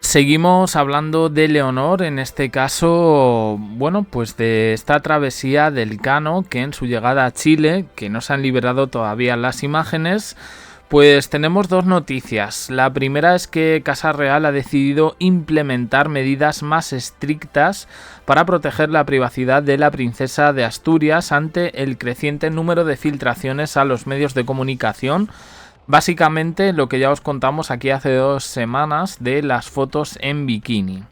Seguimos hablando de Leonor, en este caso, bueno, pues de esta travesía del Cano, que en su llegada a Chile, que no se han liberado todavía las imágenes, pues tenemos dos noticias. La primera es que Casa Real ha decidido implementar medidas más estrictas para proteger la privacidad de la princesa de Asturias ante el creciente número de filtraciones a los medios de comunicación. Básicamente lo que ya os contamos aquí hace 2 semanas de las fotos en bikini.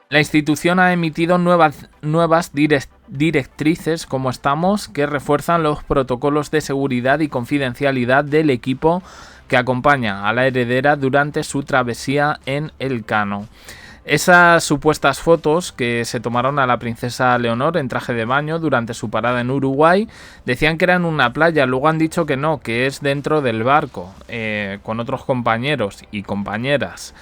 La institución ha emitido nuevas directrices, como estamos, que refuerzan los protocolos de seguridad y confidencialidad del equipo que acompaña a la heredera durante su travesía en el Cano. Esas supuestas fotos que se tomaron a la princesa Leonor en traje de baño durante su parada en Uruguay decían que era en una playa, luego han dicho que no, que es dentro del barco, con otros compañeros y compañeras.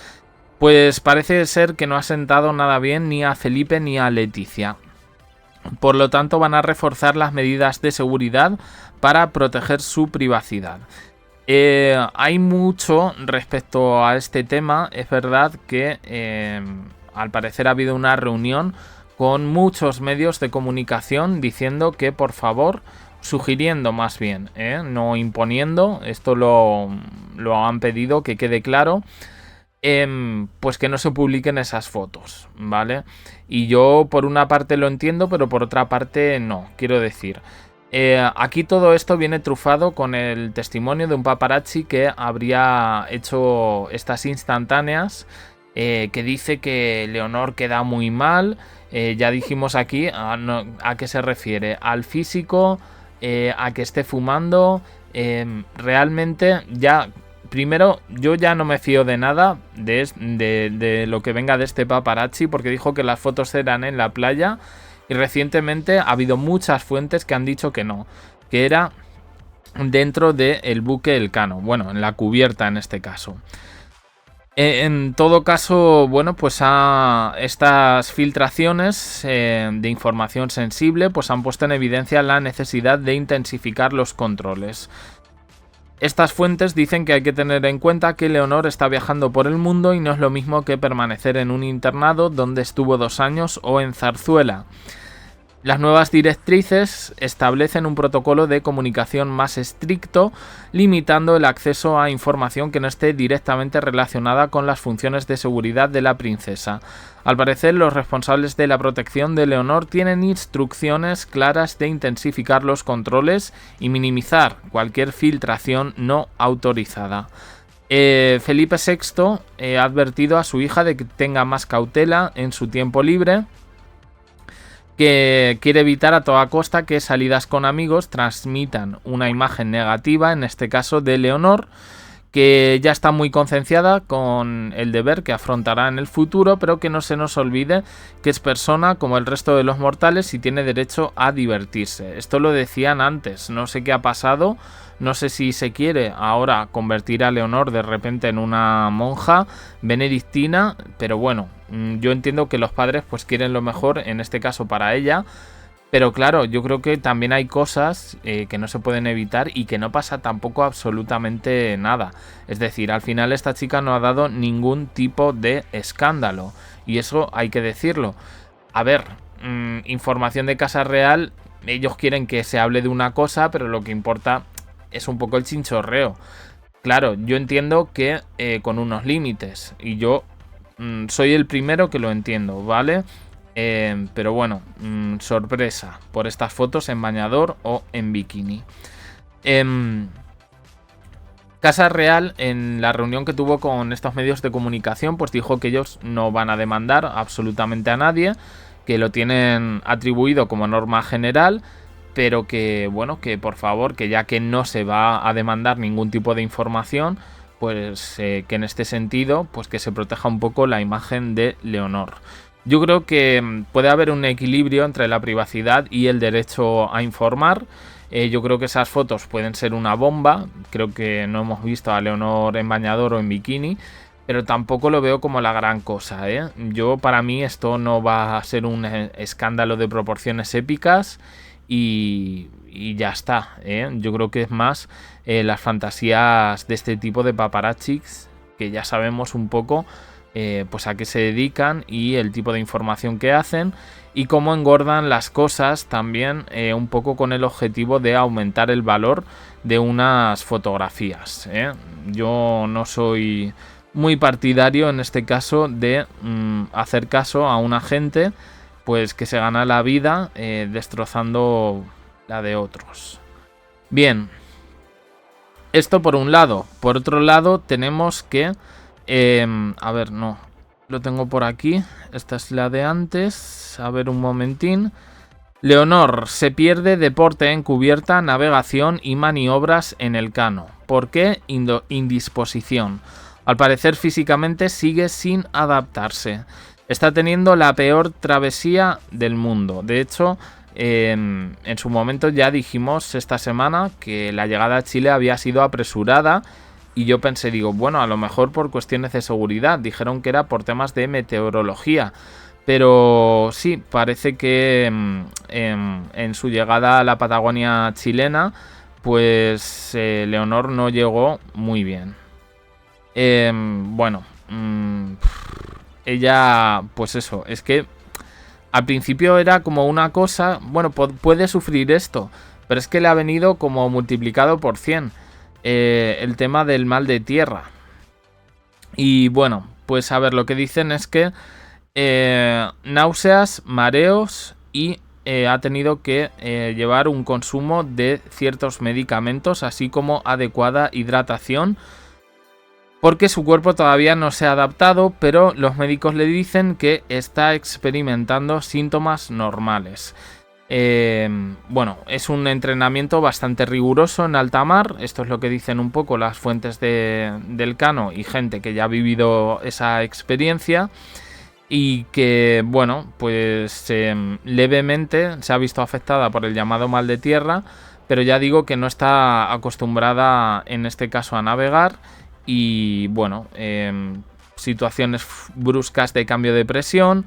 Pues parece ser que no ha sentado nada bien ni a Felipe ni a Leticia. Por lo tanto, van a reforzar las medidas de seguridad para proteger su privacidad. Hay mucho respecto a este tema. Es verdad que al parecer ha habido una reunión con muchos medios de comunicación diciendo que por favor, sugiriendo más bien, no imponiendo, esto lo han pedido, que quede claro, pues que no se publiquen esas fotos, ¿vale? Y yo por una parte lo entiendo, pero por otra parte no, quiero decir. Aquí todo esto viene trufado con el testimonio de un paparazzi que habría hecho estas instantáneas, que dice que Leonor queda muy mal. Ya dijimos aquí a qué se refiere, al físico, a que esté fumando. Realmente ya, primero, yo ya no me fío de nada de lo que venga de este paparazzi, porque dijo que las fotos eran en la playa. Y recientemente ha habido muchas fuentes que han dicho que no, que era dentro del buque El Cano, bueno, en la cubierta en este caso. En todo caso, bueno, pues estas filtraciones de información sensible pues han puesto en evidencia la necesidad de intensificar los controles. Estas fuentes dicen que hay que tener en cuenta que Leonor está viajando por el mundo y no es lo mismo que permanecer en un internado donde estuvo 2 años o en Zarzuela. Las nuevas directrices establecen un protocolo de comunicación más estricto, limitando el acceso a información que no esté directamente relacionada con las funciones de seguridad de la princesa. Al parecer, los responsables de la protección de Leonor tienen instrucciones claras de intensificar los controles y minimizar cualquier filtración no autorizada. Felipe VI ha advertido a su hija de que tenga más cautela en su tiempo libre, que quiere evitar a toda costa que salidas con amigos transmitan una imagen negativa, en este caso de Leonor, que ya está muy concienciada con el deber que afrontará en el futuro, pero que no se nos olvide que es persona como el resto de los mortales y tiene derecho a divertirse. Esto lo decían antes, no sé qué ha pasado, no sé si se quiere ahora convertir a Leonor de repente en una monja benedictina, pero bueno, yo entiendo que los padres pues quieren lo mejor, en este caso para ella. Pero claro, yo creo que también hay cosas que no se pueden evitar y que no pasa tampoco absolutamente nada. Es decir, al final esta chica no ha dado ningún tipo de escándalo. Y eso hay que decirlo. A ver, información de Casa Real, ellos quieren que se hable de una cosa, pero lo que importa es un poco el chinchorreo. Claro, yo entiendo que con unos límites. Y yo soy el primero que lo entiendo, ¿vale? Pero bueno, sorpresa por estas fotos en bañador o en bikini. Casa Real, en la reunión que tuvo con estos medios de comunicación, pues dijo que ellos no van a demandar absolutamente a nadie, que lo tienen atribuido como norma general, pero que, bueno, que por favor, que ya que no se va a demandar ningún tipo de información, pues que en este sentido, pues que se proteja un poco la imagen de Leonor. Yo creo que puede haber un equilibrio entre la privacidad y el derecho a informar. Yo creo que esas fotos pueden ser una bomba. Creo que no hemos visto a Leonor en bañador o en bikini, pero tampoco lo veo como la gran cosa, ¿eh? Para mí esto no va a ser un escándalo de proporciones épicas y ya está, ¿eh? Yo creo que es más las fantasías de este tipo de paparazzis, que ya sabemos un poco pues a qué se dedican y el tipo de información que hacen, y cómo engordan las cosas también, un poco con el objetivo de aumentar el valor de unas fotografías. Yo no soy muy partidario en este caso de hacer caso a una gente pues que se gana la vida destrozando la de otros. Bien, esto por un lado. Por otro lado tenemos que a ver, no, lo tengo por aquí. Esta es la de antes. A ver, un momentín. Leonor se pierde deporte encubierta, navegación y maniobras en el Cano. ¿Por qué? Indisposición. Al parecer físicamente sigue sin adaptarse. Está teniendo la peor travesía del mundo. De hecho, en su momento ya dijimos esta semana que la llegada a Chile había sido apresurada. Y yo pensé, digo, bueno, a lo mejor por cuestiones de seguridad. Dijeron que era por temas de meteorología. Pero sí, parece que en su llegada a la Patagonia chilena, pues Leonor no llegó muy bien. Bueno, ella, pues eso, es que al principio era como una cosa, bueno, puede sufrir esto, pero es que le ha venido como multiplicado por 100 el tema del mal de tierra. Y bueno, pues a ver, lo que dicen es que náuseas, mareos y ha tenido que llevar un consumo de ciertos medicamentos, así como adecuada hidratación, porque su cuerpo todavía no se ha adaptado, pero los médicos le dicen que está experimentando síntomas normales. Bueno, es un entrenamiento bastante riguroso en alta mar. Esto es lo que dicen un poco las fuentes del Cano y gente que ya ha vivido esa experiencia. Y que, bueno, pues levemente se ha visto afectada por el llamado mal de tierra, pero ya digo que no está acostumbrada en este caso a navegar. Y bueno, situaciones bruscas de cambio de presión,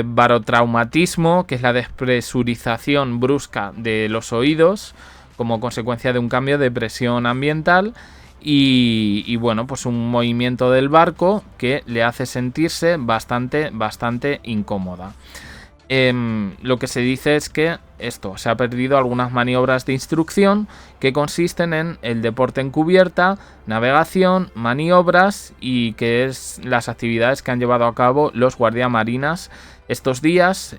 barotraumatismo, que es la despresurización brusca de los oídos como consecuencia de un cambio de presión ambiental. Y bueno, pues un movimiento del barco que le hace sentirse bastante incómoda. Lo que se dice es que esto, se ha perdido algunas maniobras de instrucción que consisten en el deporte en cubierta, navegación, maniobras y que es las actividades que han llevado a cabo los guardiamarinas estos días,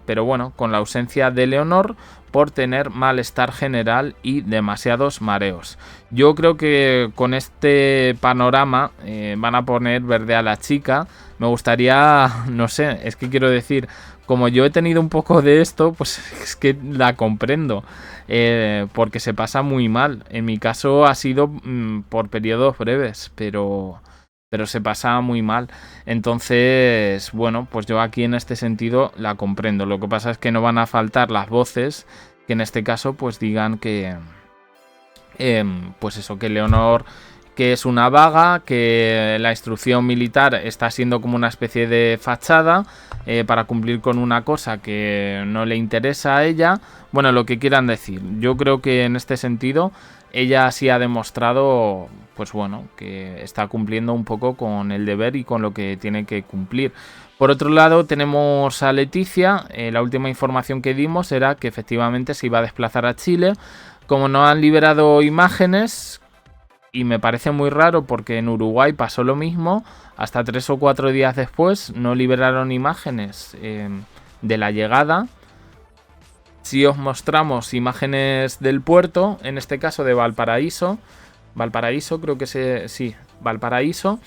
pero bueno, con la ausencia de Leonor por tener malestar general y demasiados mareos. Yo creo que con este panorama van a poner verde a la chica. Me gustaría, no sé, es que quiero decir, como yo he tenido un poco de esto, pues es que la comprendo, porque se pasa muy mal. En mi caso ha sido por periodos breves, pero se pasa muy mal. Entonces, bueno, pues yo aquí en este sentido la comprendo. Lo que pasa es que no van a faltar las voces que en este caso pues digan que pues eso, que Leonor, que es una vaga, que la instrucción militar está siendo como una especie de fachada para cumplir con una cosa que no le interesa a ella. Bueno, lo que quieran decir. Yo creo que en este sentido ella sí ha demostrado, pues bueno, que está cumpliendo un poco con el deber y con lo que tiene que cumplir. Por otro lado tenemos a Leticia. La última información que dimos era que efectivamente se iba a desplazar a Chile. Como no han liberado imágenes, y me parece muy raro porque en Uruguay pasó lo mismo, hasta 3 o 4 días después no liberaron imágenes de la llegada. Si os mostramos imágenes del puerto, en este caso de Valparaíso, creo que sí, Valparaíso,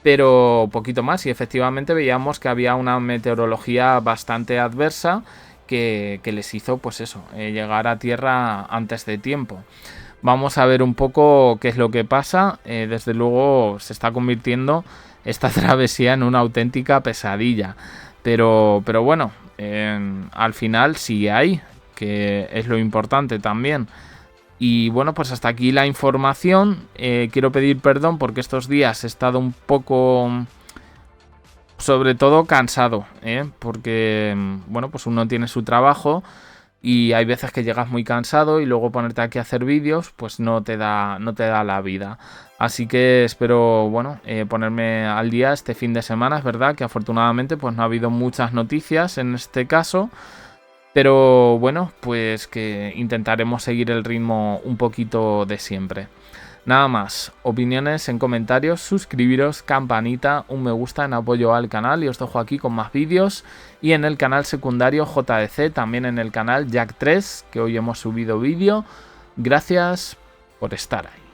pero poquito más, y efectivamente veíamos que había una meteorología bastante adversa que les hizo, pues eso, llegar a tierra antes de tiempo. Vamos a ver un poco qué es lo que pasa. Desde luego se está convirtiendo esta travesía en una auténtica pesadilla, pero bueno, al final sigue ahí, que es lo importante también. Y bueno, pues hasta aquí la información. Quiero pedir perdón porque estos días he estado un poco, sobre todo, cansado, porque bueno, pues uno tiene su trabajo, y hay veces que llegas muy cansado y luego ponerte aquí a hacer vídeos pues no te da la vida. Así que espero, bueno, ponerme al día este fin de semana. Es verdad que afortunadamente pues no ha habido muchas noticias en este caso, pero bueno, pues que intentaremos seguir el ritmo un poquito de siempre. Nada más, opiniones en comentarios, suscribiros, campanita, un me gusta en apoyo al canal y os dejo aquí con más vídeos y en el canal secundario JDC, también en el canal Jack 3, que hoy hemos subido vídeo. Gracias por estar ahí.